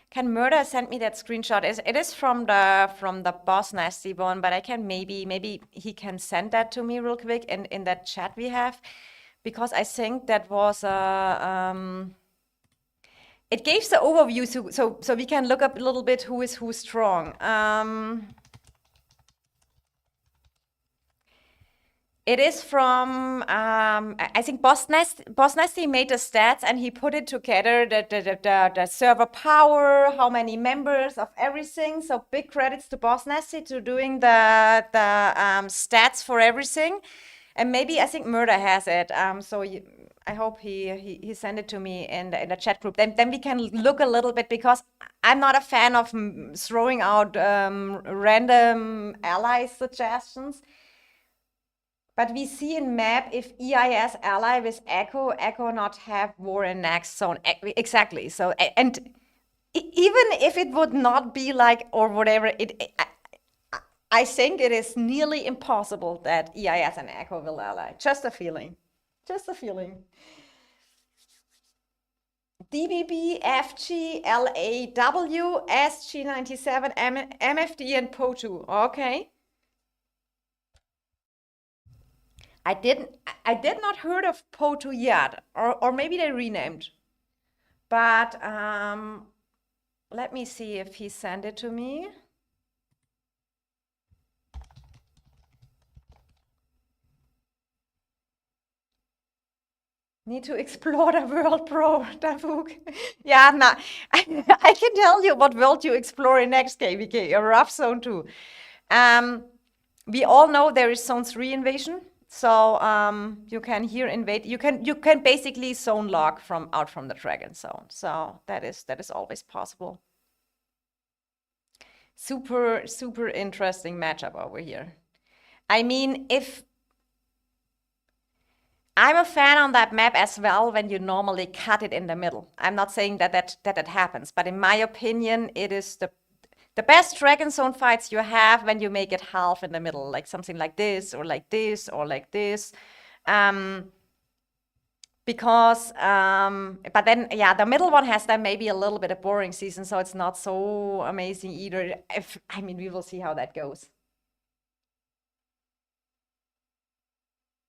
can Murder send me that screenshot? It is from the Boss Nasty one, but I can maybe he can send that to me real quick in that chat we have, because I think that was it gave the overview so we can look up a little bit who is who strong. It is from, I think Boss Nasty made the stats and he put it together, the server power, how many members of everything. So big credits to Boss Nasty to doing the stats for everything. And maybe I think Murder has it. So I hope he sent it to me in the chat group. Then we can look a little bit, because I'm not a fan of throwing out random ally suggestions. But we see in map, if EIS ally with Echo not have war in next zone. Exactly. So and even if it would not be like, or whatever, I think it is nearly impossible that EIS and Echo will ally. Just a feeling. Just a feeling. DBB, FG, LAW, SG97, MFD, and PO2. Okay. I did not heard of PO2 yet, or maybe they renamed. But let me see if he sent it to me. Need to explore the world, bro, Davuk. Yeah, nah, I can tell you what world you explore in next KVK, a rough zone 2. We all know there is zone 3 invasion, so you can here invade. You can basically zone lock out from the dragon zone. So that is always possible. Super interesting matchup over here. I mean, if I'm a fan on that map as well when you normally cut it in the middle. I'm not saying that happens, but in my opinion, it is the best dragon zone fights you have when you make it half in the middle, like something like this, or like this, or like this. Because, but then, yeah, the middle one has then maybe a little bit of boring season, so it's not so amazing either. I mean, we will see how that goes.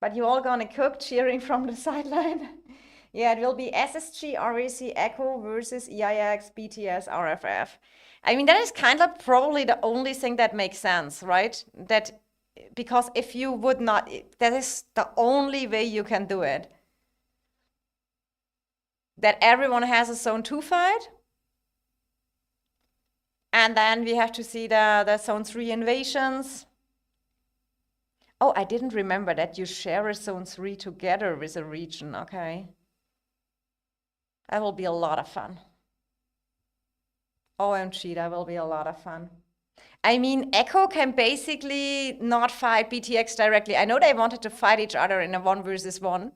But you all gonna cook, cheering from the sideline? Yeah, it will be SSG, RAC, Echo versus EIX, BTS, RFF. I mean, that is kind of probably the only thing that makes sense, right? That, because if you would not, that is the only way you can do it. That everyone has a zone 2 fight. And then we have to see the zone 3 invasions. Oh, I didn't remember that you share a zone 3 together with a region. Okay. That will be a lot of fun. OMG, that will be a lot of fun. I mean, Echo can basically not fight BTX directly. I know they wanted to fight each other in a 1 versus 1.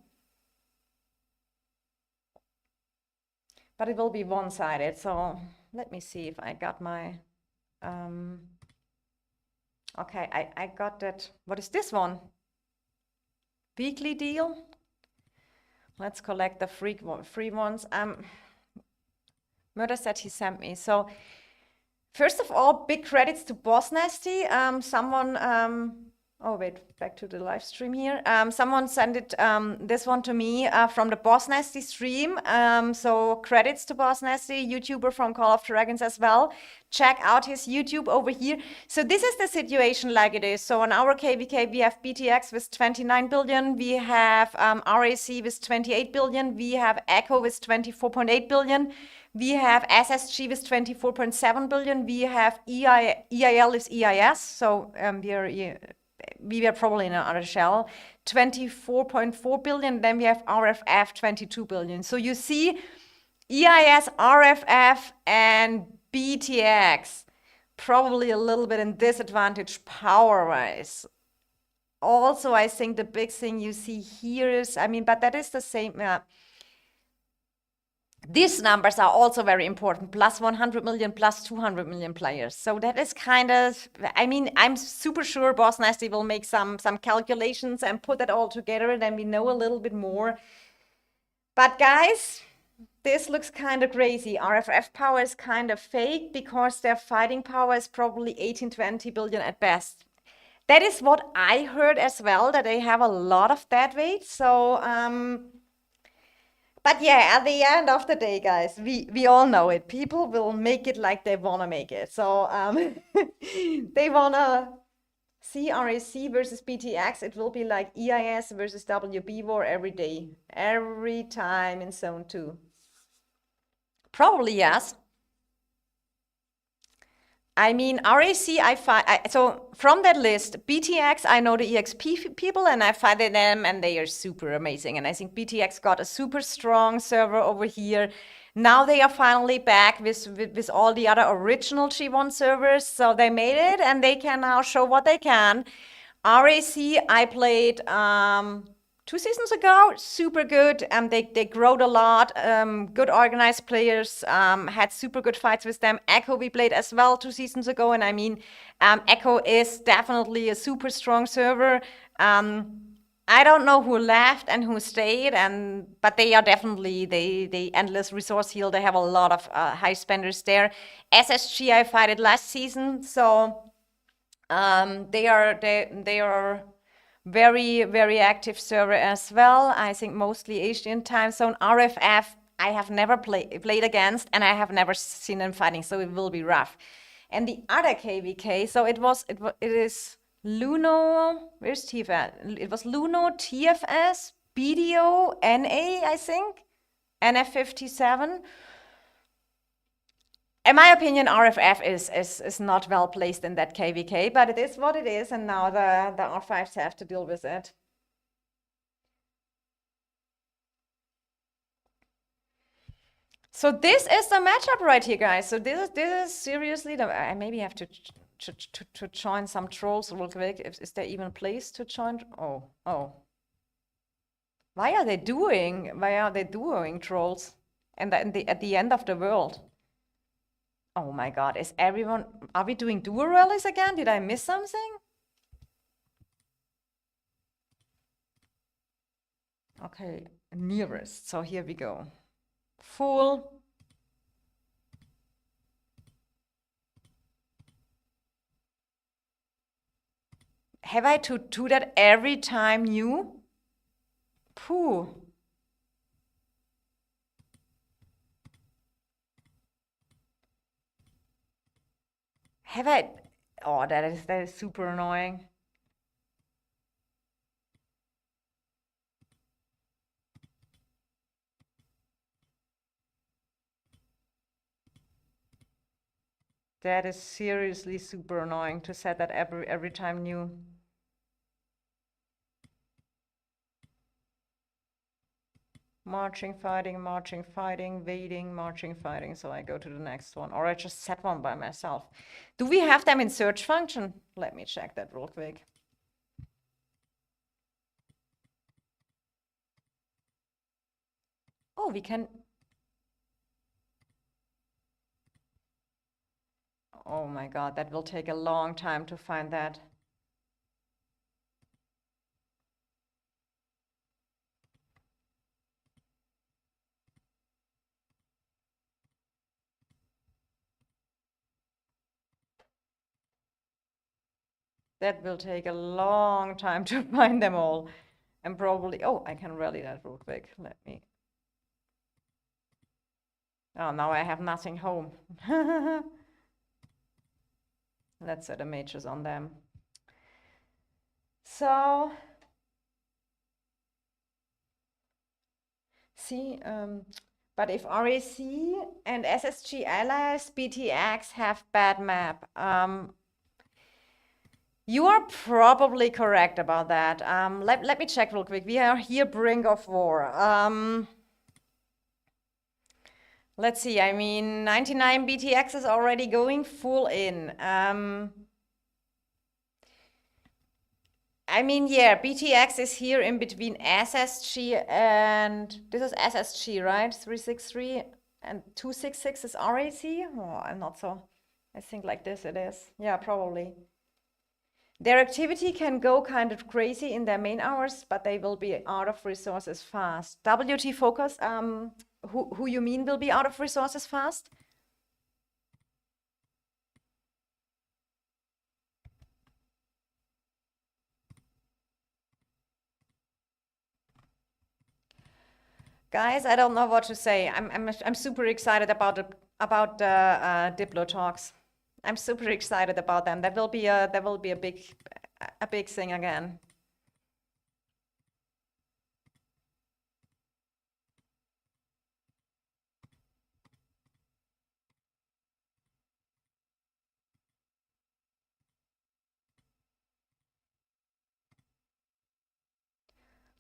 But it will be one-sided. So let me see if I got my... Okay, I got that. What is this one? Weekly deal? Let's collect the free ones. Murder said he sent me. So first of all, big credits to Boss Nasty. Someone, oh wait, back to the live stream here. Someone sent it, this one to me from the Boss Nasty stream. So credits to Boss Nasty, YouTuber from Call of Dragons as well. Check out his YouTube over here. So this is the situation like it is. So on our KVK, we have BTX with 29 billion. We have RAC with 28 billion. We have Echo with 24.8 billion. We have SSG with 24.7 billion. We have EIL is EIS. So we are probably in another shell, 24.4 billion. Then we have RFF, 22 billion. So you see EIS, RFF, and BTX probably a little bit in disadvantage power-wise. Also, I think the big thing you see here is, I mean, but that is the same. These numbers are also very important, plus 100 million, plus 200 million players. So that is kind of, I mean, I'm super sure Boss Nasty will make some calculations and put that all together, and then we know a little bit more. But guys, this looks kind of crazy. RFF power is kind of fake because their fighting power is probably 18-20 billion at best. That is what I heard as well, that they have a lot of dead weight. So, but yeah, at the end of the day, guys, we all know it. People will make it like they want to make it. So they want to see RAC versus BTX. It will be like EIS versus WB war every day, every time in zone 2. Probably yes. I mean, RAC, so from that list, BTX, I know the EXP people and I fighted them and they are super amazing. And I think BTX got a super strong server over here. Now they are finally back with all the other original G1 servers. So they made it and they can now show what they can. RAC, I played 2 seasons ago, super good. They growed a lot. Good organized players. Had super good fights with them. Echo we played as well 2 seasons ago, and I mean, Echo is definitely a super strong server. I don't know who left and who stayed, but they are definitely they endless resource heal. They have a lot of high spenders there. SSG I fought last season, so they are very, very active server as well. I think mostly Asian time zone. RFF, I have never played against, and I have never seen them fighting, so it will be rough. And the other KVK, so it is Luno, where's TFS? It was Luno, TFS, BDO, NA, I think, NF57. In my opinion, RFF is not well placed in that KVK, but it is what it is, and now the R5s have to deal with it. So this is the matchup right here, guys. So this is seriously I maybe have to join some trolls real quick. Is there even a place to join? Oh. Why are they doing trolls? And at the end of the world. Oh my God, are we doing duo rallies again? Did I miss something? Okay, nearest, so here we go. Full. Have I to do that every time new? Pooh. Have I? Oh, that is super annoying. That is seriously super annoying to set that every time new. Marching, fighting, waiting, marching, fighting. So I go to the next one. Or I just set one by myself. Do we have them in search function? Let me check that real quick. Oh, we can... Oh my God, that will take a long time to find that. That will take a long time to find them all. And probably, oh, I can rally that real quick. Let me. Oh, now I have nothing home. Let's set a matrix on them. So, see, but if RAC and SSG allies, BTX have bad map. You are probably correct about that. Let me check real quick. We are here brink of war. Let's see. I mean, 99 BTX is already going full in. I mean, yeah, BTX is here in between SSG and this is SSG, right? 363 and 266 is RAC. Oh, I'm not so. I think like this it is. Yeah, probably. Their activity can go kind of crazy in their main hours, but they will be out of resources fast. WT focus, who you mean will be out of resources fast? Guys, I don't know what to say. I'm super excited about the Diplo talks. I'm super excited about them. That will be a big thing again.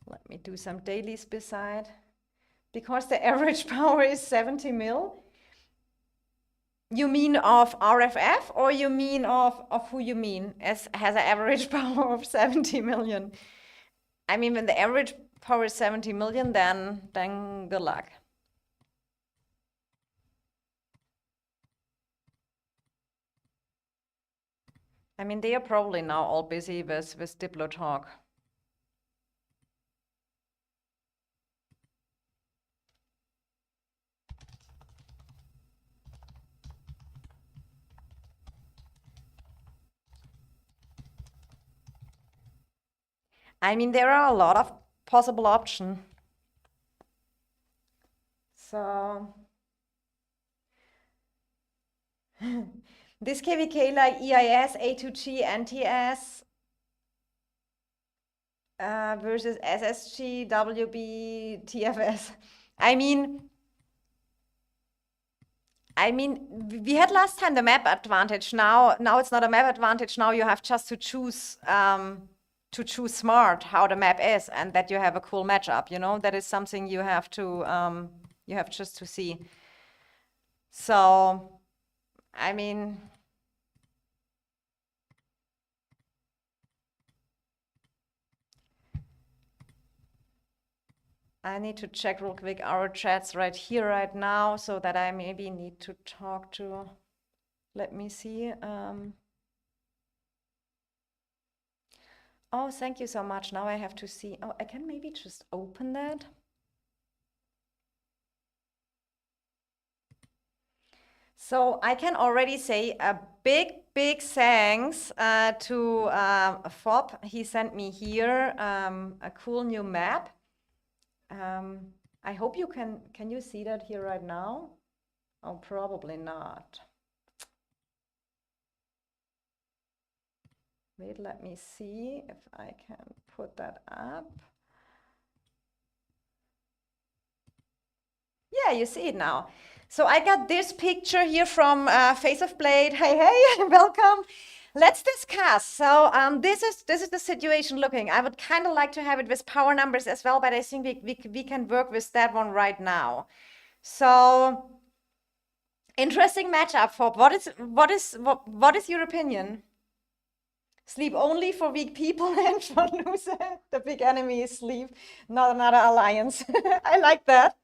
Let me do some dailies beside. Because the average power is 70 mil. You mean of RFF, or you mean of who you mean as has an average power of 70 million? I mean, when the average power is 70 million, then good luck. I mean, they are probably now all busy with Diplo talk. I mean, there are a lot of possible options. So this KVK like EIS, A2G, NTS versus SSG, WB, TFS. I mean, we had last time the map advantage. Now it's not a map advantage. Now you have just to choose smart how the map is, and that you have a cool matchup. You know, that is something you have to just to see. So, I mean, I need to check real quick our chats right here, right now, so that I maybe need to talk to, let me see. Oh, thank you so much. Now I have to see. Oh, I can maybe just open that. So I can already say a big thanks to Fob. He sent me here a cool new map. I hope you can you see that here right now? Oh, probably not. Wait, let me see if I can put that up. Yeah, you see it now. So I got this picture here from Face of Blade. Hey, welcome. Let's discuss. So this is the situation looking. I would kind of like to have it with power numbers as well, but I think we can work with that one right now. So interesting matchup for what is your opinion? Sleep only for weak people and for loser. The big enemy is sleep, not another alliance. I like that.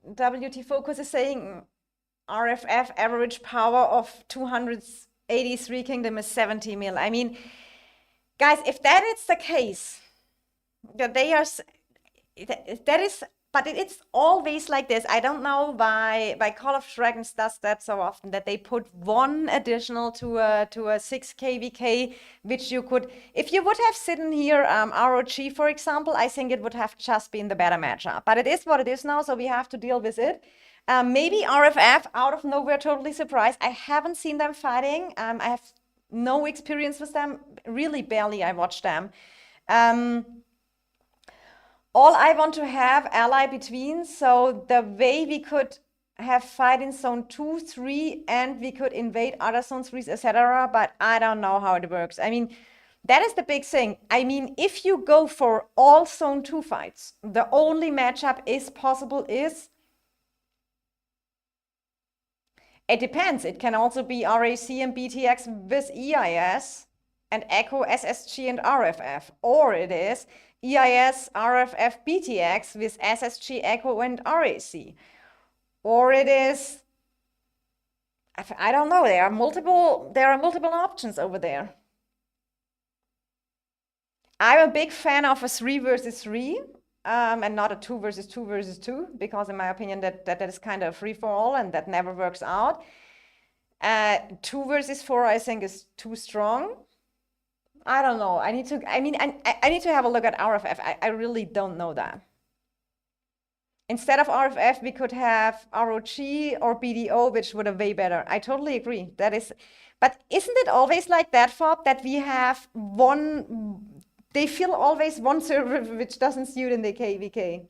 WT Focus is saying RFF average power of 283 kingdom is 70 mil. I mean, guys, if that is the case, that they are, that is, but it's always like this. I don't know why Call of Dragons does that so often, that they put one additional to a 6 KVK, which you could, if you would have sitting here ROG, for example, I think it would have just been the better matchup. But it is what it is now, so we have to deal with it. Maybe RFF, out of nowhere, totally surprised. I haven't seen them fighting. I have no experience with them, really barely I watched them. All I want to have ally between, so the way we could have fight in zone 2, 3, and we could invade other zone 3s, etc. But I don't know how it works. I mean, that is the big thing. I mean, if you go for all zone 2 fights, the only matchup is possible is, it depends. It can also be RAC and BTX with EIS and Echo, SSG and RFF, or it is EIS, RFF, BTX with SSG, Echo, and RAC. Or it is, I don't know, there are multiple options over there. I'm a big fan of a 3 versus 3, and not a 2 versus 2 versus 2, because in my opinion that is kind of free for all, and that never works out. 2 versus 4, I think, is too strong. I don't know. I need to have a look at RFF. I really don't know that. Instead of RFF, we could have ROG or BDO, which would have way better. I totally agree. That is, but isn't it always like that, Fob, that we have one, they feel always one server which doesn't suit in the KVK?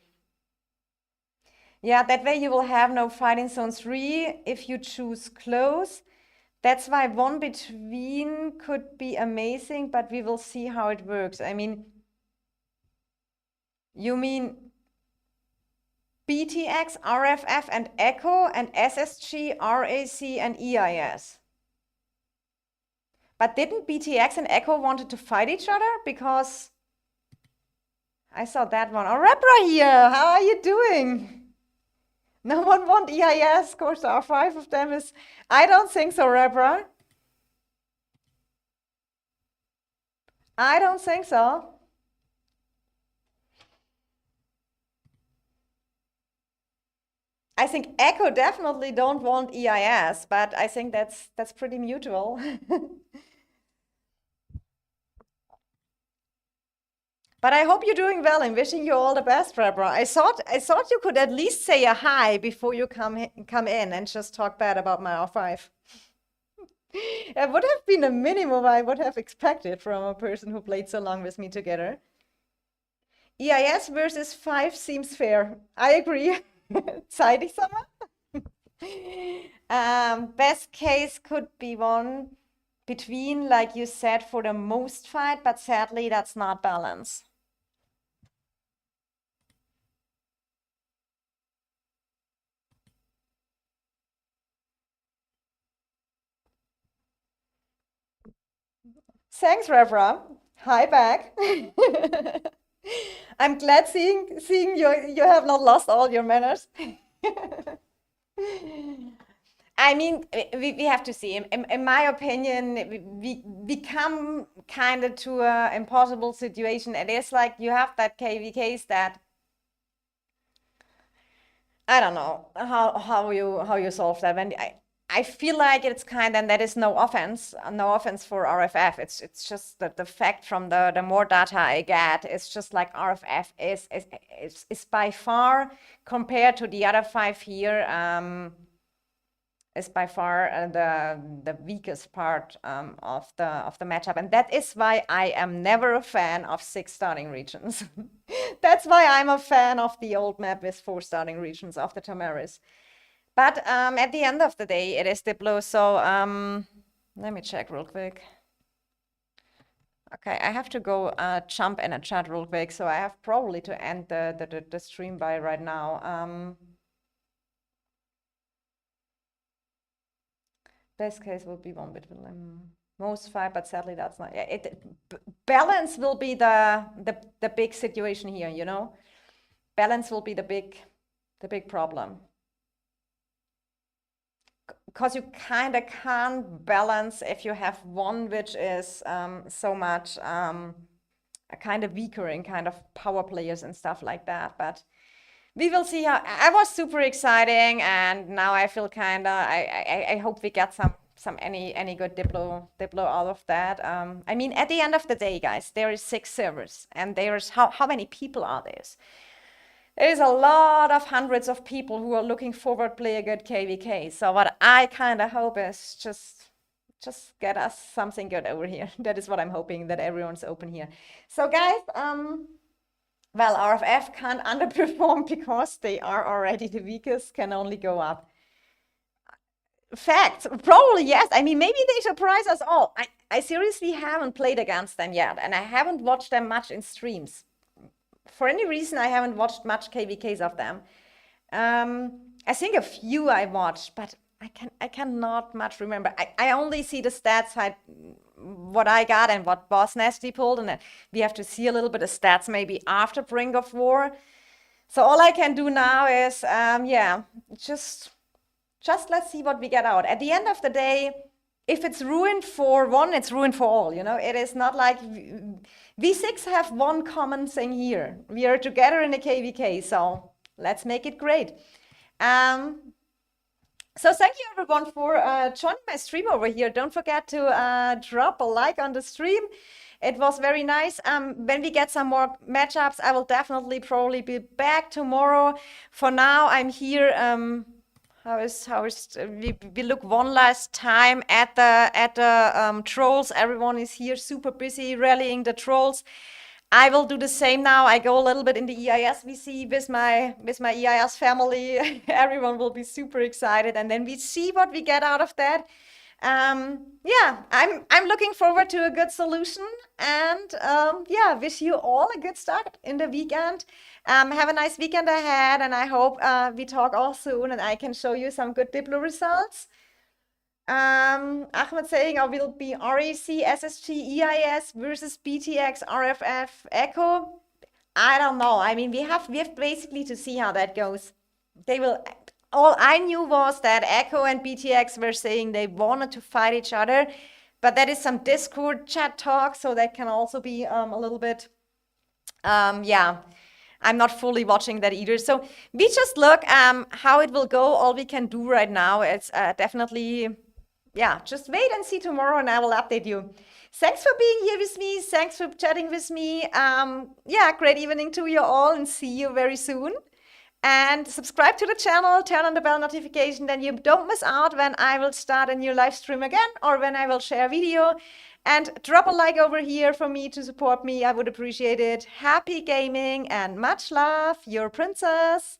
Yeah, that way you will have no fight in zone 3 if you choose close. That's why one between could be amazing, but we will see how it works. I mean, You mean BTX, RFF, and Echo, and SSG, RAC, and EIS? But didn't BTX and Echo wanted to fight each other? Because I saw that one. Oh, Rebra here. How are you doing? No one want EIS. Of course, there are 5 of them. Is I don't think so, Rebra. I don't think so. I think Echo definitely don't want EIS, but I think that's pretty mutual. But I hope you're doing well. I'm wishing you all the best, Rebra. I thought you could at least say a hi before you come in and just talk bad about my R5. It would have been a minimum I would have expected from a person who played so long with me together. EIS versus 5 seems fair. I agree. Zeitig summer. Best case could be one between, like you said, for the most fight, but sadly that's not balance. Thanks, Rebra. Hi back. I'm glad seeing you have not lost all your manners. I mean, we have to see. In my opinion, we come kind of to an impossible situation. It is like you have that KVKs that I don't know how you solve that. When I feel like it's kind of, and that is no offense for RFF. It's just that the fact from the more data I get, it's just like RFF is by far, compared to the other 5 here, is by far the weakest part of the matchup, and that is why I am never a fan of 6 starting regions. That's why I'm a fan of the old map with 4 starting regions of the Tamaris. But at the end of the day, it is Diplo. So let me check real quick. Okay, I have to go jump in a chat real quick, so I have probably to end the stream by right now. Best case will be one between most 5, but sadly that's not. Balance will be the big situation here, you know. Balance will be the big problem. Because you kind of can't balance if you have one which is so much a kind of weaker in kind of power players and stuff like that. But we will see. How I was super exciting, and now I feel kind of. I hope we get some any good Diplo out of that. I mean, at the end of the day, guys, there is 6 servers, and there's how many people are there? There's a lot of hundreds of people who are looking forward to play a good KVK. So what I kind of hope is just get us something good over here. That is what I'm hoping, that everyone's open here. So guys, well, RFF can't underperform because they are already the weakest, can only go up. Facts, probably yes. I mean, maybe they surprise us all. I seriously haven't played against them yet, and I haven't watched them much in streams. For any reason, I haven't watched much KVKs of them. I think a few I watched, but I cannot much remember. I only see the stats, what I got and what Boss Nasty pulled, and then we have to see a little bit of stats maybe after Brink of War. So all I can do now is, yeah, just let's see what we get out. At the end of the day, if it's ruined for one, it's ruined for all, you know? It is not like V6 have one common thing here. We are together in a KVK, so let's make it great. So thank you everyone for joining my stream over here. Don't forget to drop a like on the stream. It was very nice. When we get some more matchups, I will definitely probably be back tomorrow. For now, I'm here. We look one last time at the trolls. Everyone is here super busy rallying the trolls. I will do the same now. I go a little bit in the EIS VC with my EIS family. Everyone will be super excited, and then we see what we get out of that. Yeah, I'm looking forward to a good solution, and yeah, wish you all a good start in the weekend. Have a nice weekend ahead, and I hope we talk all soon and I can show you some good Diplo results. Ahmed saying I will be REC, SSG, EIS versus BTX, RFF, Echo. I don't know. I mean, we have basically to see how that goes. They will. All I knew was that Echo and BTX were saying they wanted to fight each other, but that is some Discord chat talk, so that can also be a little bit. Yeah, I'm not fully watching that either. So we just look how it will go. All we can do right now is definitely, yeah, just wait and see tomorrow, and I will update you. Thanks for being here with me. Thanks for chatting with me. Yeah, great evening to you all, and see you very soon. And subscribe to the channel, turn on the bell notification, then you don't miss out when I will start a new live stream again or when I will share a video. And drop a like over here for me to support me. I would appreciate it. Happy gaming and much love, your princess.